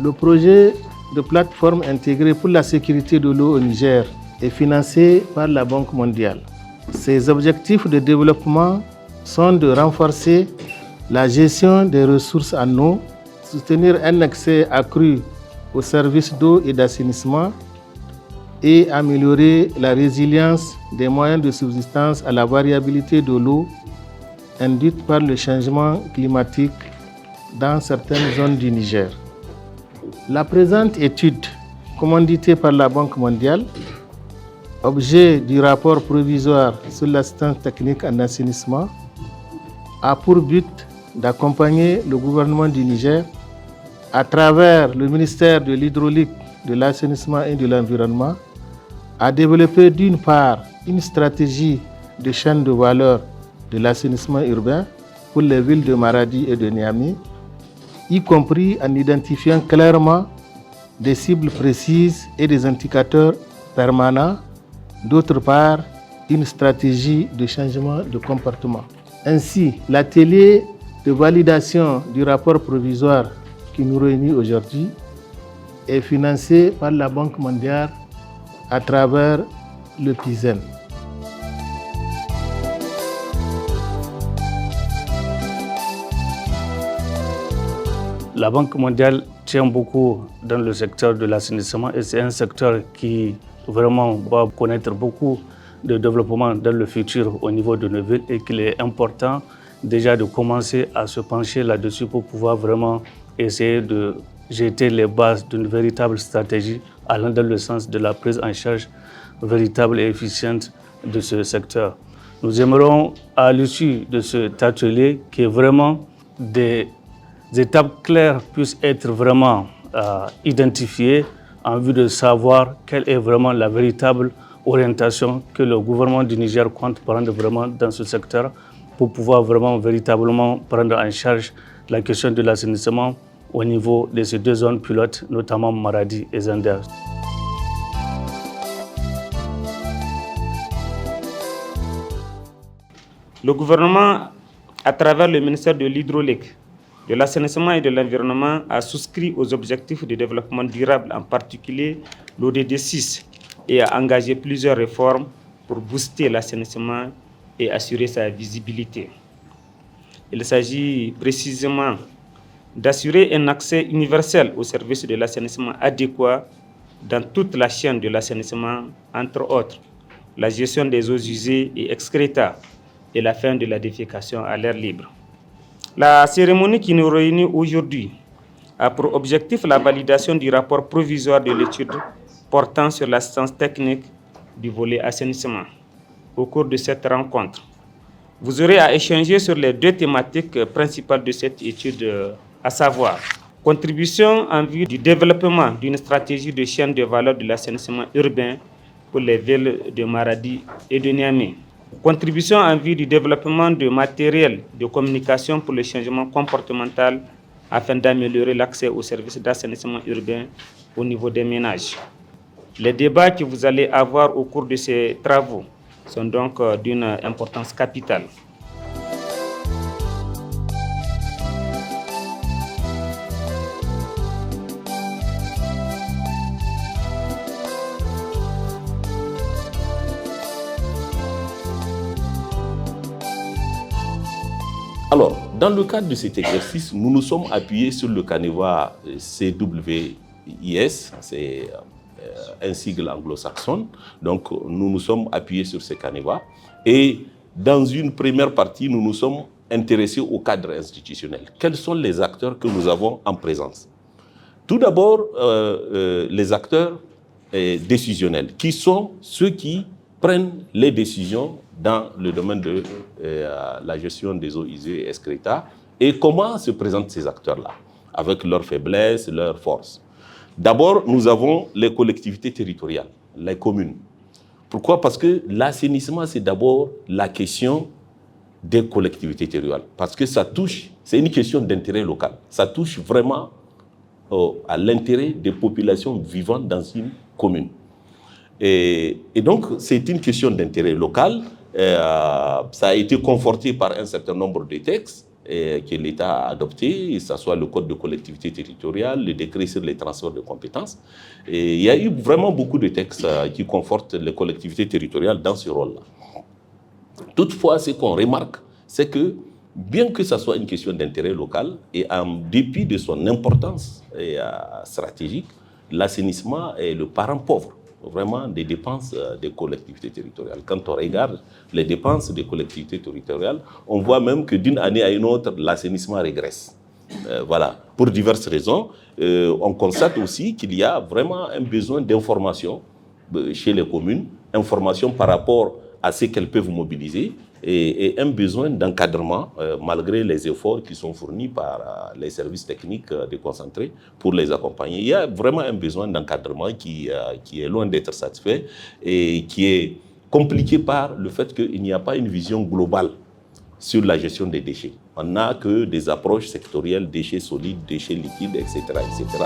Le projet de plateforme intégrée pour la sécurité de l'eau au Niger est financé par la Banque mondiale. Ses objectifs de développement sont de renforcer la gestion des ressources en eau, soutenir un accès accru aux services d'eau et d'assainissement et améliorer la résilience des moyens de subsistance à la variabilité de l'eau induite par le changement climatique dans certaines zones du Niger. La présente étude, commanditée par la Banque mondiale, objet du rapport provisoire sur l'assistance technique en assainissement, a pour but d'accompagner le gouvernement du Niger à travers le ministère de l'Hydraulique, de l'Assainissement et de l'Environnement à développer d'une part une stratégie de chaîne de valeur de l'assainissement urbain pour les villes de Maradi et de Niamey, y compris en identifiant clairement des cibles précises et des indicateurs permanents. D'autre part, une stratégie de changement de comportement. Ainsi, l'atelier de validation du rapport provisoire qui nous réunit aujourd'hui est financé par la Banque mondiale à travers le PISEN. La Banque mondiale tient beaucoup dans le secteur de l'assainissement et c'est un secteur qui vraiment va connaître beaucoup de développement dans le futur au niveau de nos villes et qu'il est important déjà de commencer à se pencher là-dessus pour pouvoir vraiment essayer de jeter les bases d'une véritable stratégie allant dans le sens de la prise en charge véritable et efficiente de ce secteur. Nous aimerons à l'issue de cet atelier que vraiment des étapes claires puissent être vraiment identifiées en vue de savoir quelle est vraiment la véritable orientation que le gouvernement du Niger compte prendre vraiment dans ce secteur pour pouvoir vraiment véritablement prendre en charge la question de l'assainissement au niveau de ces deux zones pilotes, notamment Maradi et Zender. Le gouvernement, à travers le ministère de l'Hydraulique, de l'Assainissement et de l'Environnement, a souscrit aux objectifs de développement durable, en particulier l'ODD 6, et a engagé plusieurs réformes pour booster l'assainissement et assurer sa visibilité. Il s'agit précisément d'assurer un accès universel aux services de l'assainissement adéquat dans toute la chaîne de l'assainissement, entre autres la gestion des eaux usées et excréta et la fin de la défécation à l'air libre. La cérémonie qui nous réunit aujourd'hui a pour objectif la validation du rapport provisoire de l'étude portant sur l'assistance technique du volet assainissement. Au cours de cette rencontre, vous aurez à échanger sur les deux thématiques principales de cette étude, à savoir contribution en vue du développement d'une stratégie de chaîne de valeur de l'assainissement urbain pour les villes de Maradi et de Niamey. Contribution en vue du développement de matériel de communication pour le changement comportemental afin d'améliorer l'accès aux services d'assainissement urbain au niveau des ménages. Les débats que vous allez avoir au cours de ces travaux sont donc d'une importance capitale. Alors, dans le cadre de cet exercice, nous nous sommes appuyés sur le canevas CWIS, c'est un sigle anglo-saxon. Donc, nous nous sommes appuyés sur ce canevas. Et dans une première partie, nous nous sommes intéressés au cadre institutionnel. Quels sont les acteurs que nous avons en présence? Tout d'abord, les acteurs décisionnels, qui sont ceux qui prennent les décisions dans le domaine de la gestion des eaux usées et excréta. Et comment se présentent ces acteurs-là, avec leurs faiblesses, leurs forces? D'abord, nous avons les collectivités territoriales, les communes. Pourquoi? Parce que l'assainissement, c'est d'abord la question des collectivités territoriales. Parce que ça touche, c'est une question d'intérêt local. Ça touche vraiment à l'intérêt des populations vivant dans une commune. Et donc, c'est une question d'intérêt local. Ça a été conforté par un certain nombre de textes que l'État a adopté, que ce soit le code de collectivité territoriale, le décret sur les transferts de compétences. Et il y a eu vraiment beaucoup de textes qui confortent les collectivités territoriales dans ce rôle-là. Toutefois, ce qu'on remarque, c'est que bien que ce soit une question d'intérêt local, et en dépit de son importance stratégique, l'assainissement est le parent pauvre vraiment des dépenses des collectivités territoriales. Quand on regarde les dépenses des collectivités territoriales, on voit même que d'une année à une autre, l'assainissement régresse. Voilà, pour diverses raisons. On constate aussi qu'il y a vraiment un besoin d'information chez les communes, information par rapport à ce qu'elles peuvent mobiliser, et un besoin d'encadrement malgré les efforts qui sont fournis par les services techniques déconcentrés pour les accompagner. Il y a vraiment un besoin d'encadrement qui est loin d'être satisfait et qui est compliqué par le fait qu'il n'y a pas une vision globale sur la gestion des déchets. On n'a que des approches sectorielles, déchets solides, déchets liquides, etc., etc.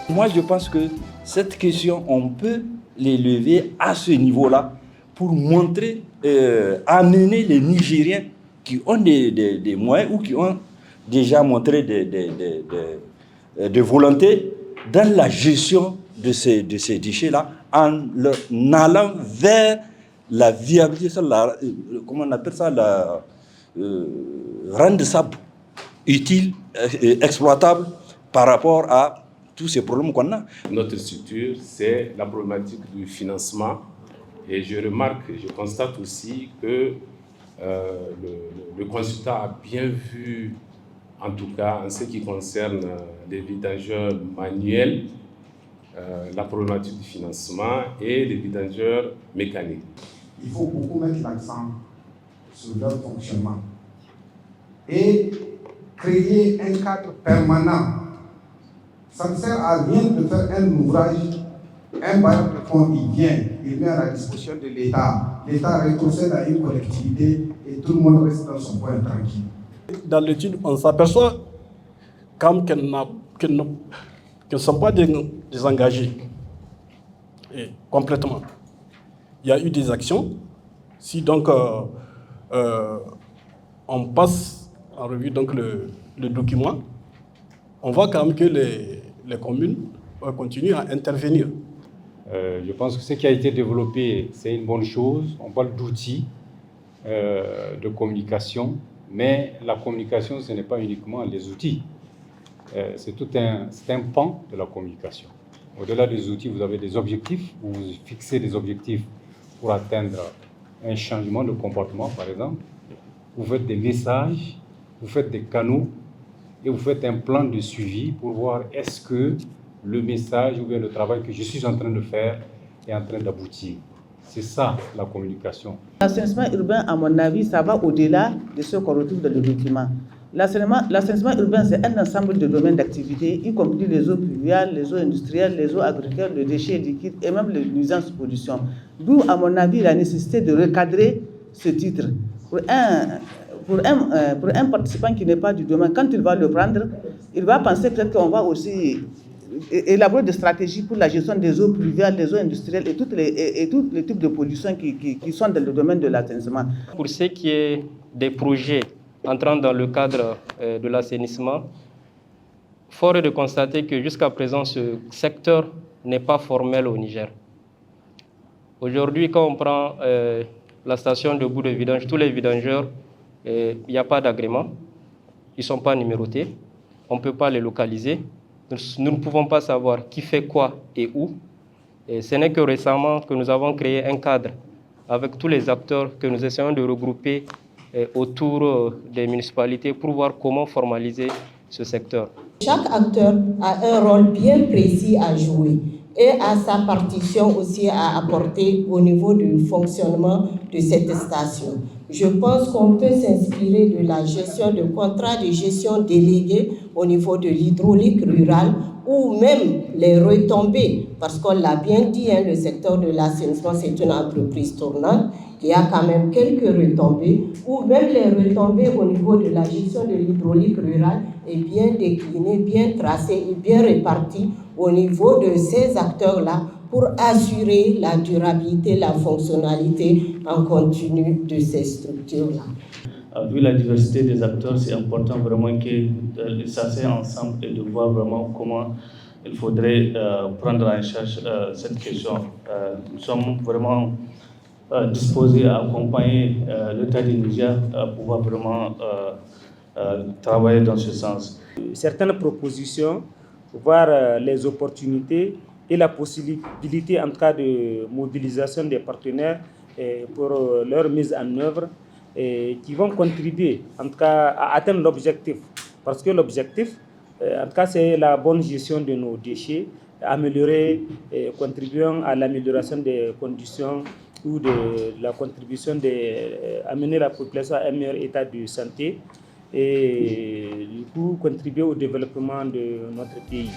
Moi, je pense que cette question, on peut l'élever à ce niveau-là pour montrer, amener les Nigériens qui ont des moyens ou qui ont déjà montré de volonté dans la gestion de ces déchets-là, en allant vers la viabilité, comment on appelle ça, rendre ça utile, exploitable par rapport à tous ces problèmes qu'on a. Notre structure, c'est la problématique du financement. Et je remarque, je constate aussi que le consultant a bien vu, en tout cas en ce qui concerne les vidangeurs manuels, la problématique du financement et les vidangeurs mécaniques. Il faut beaucoup mettre l'accent sur leur fonctionnement et créer un cadre permanent. Ça ne sert à rien de faire un ouvrage, un bailleur de fonds, il met à la disposition de l'État. L'État rétrocède à une collectivité et tout le monde reste dans son coin tranquille. Dans l'étude, on s'aperçoit comme qu'elles ne sont pas désengagées complètement. Il y a eu des actions. Si donc on passe en revue donc le document, on voit quand même que les communes continuent à intervenir. Je pense que ce qui a été développé, c'est une bonne chose. On parle d'outils de communication, mais la communication, ce n'est pas uniquement les outils. C'est un pan de la communication. Au-delà des outils, vous avez des objectifs, vous fixez des objectifs pour atteindre un changement de comportement, par exemple. Vous faites des messages, vous faites des canaux, et vous faites un plan de suivi pour voir est-ce que le message ou bien le travail que je suis en train de faire est en train d'aboutir. C'est ça la communication. L'assainissement urbain, à mon avis, ça va au-delà de ce qu'on retrouve dans le document. L'assainissement urbain, c'est un ensemble de domaines d'activité, y compris les eaux pluviales, les eaux industrielles, les eaux agricoles, les déchets liquides et même les nuisances pollution. D'où, à mon avis, la nécessité de recadrer ce titre. Pour un participant qui n'est pas du domaine, quand il va le prendre, il va penser peut-être qu'on va aussi élaborer des stratégies pour la gestion des eaux pluviales, des eaux industrielles et tous les types de pollution qui sont dans le domaine de l'assainissement. Pour ce qui est des projets entrant dans le cadre de l'assainissement, fort est de constater que jusqu'à présent, ce secteur n'est pas formel au Niger. Aujourd'hui, quand on prend la station de bout de vidange, tous les vidangeurs, il n'y a pas d'agrément, ils ne sont pas numérotés, on ne peut pas les localiser, nous ne pouvons pas savoir qui fait quoi et où. Et ce n'est que récemment que nous avons créé un cadre avec tous les acteurs que nous essayons de regrouper autour des municipalités pour voir comment formaliser ce secteur. Chaque acteur a un rôle bien précis à jouer et a sa partition aussi à apporter au niveau du fonctionnement de cette station. Je pense qu'on peut s'inspirer de la gestion de contrats de gestion délégués au niveau de l'hydraulique rurale ou même les retombées, parce qu'on l'a bien dit, le secteur de l'assainissement, c'est une entreprise tournante. Il y a quand même quelques retombées, ou même les retombées au niveau de la gestion de l'hydraulique rurale est bien déclinée, bien tracée et bien répartie au niveau de ces acteurs-là pour assurer la durabilité, la fonctionnalité en continu de ces structures-là. Vu la diversité des acteurs, c'est important vraiment qu'ils s'asseyent ensemble et de voir vraiment comment il faudrait prendre en charge cette question. Nous sommes vraiment disposés à accompagner l'État du Niger à pouvoir vraiment travailler dans ce sens. Certaines propositions, voir les opportunités et la possibilité en cas de mobilisation des partenaires pour leur mise en œuvre qui vont contribuer en tout cas à atteindre l'objectif. Parce que l'objectif, en tout cas, c'est la bonne gestion de nos déchets, améliorer, contribuant à l'amélioration des conditions ou de la contribution d'amener la population à un meilleur état de santé et du coup contribuer au développement de notre pays.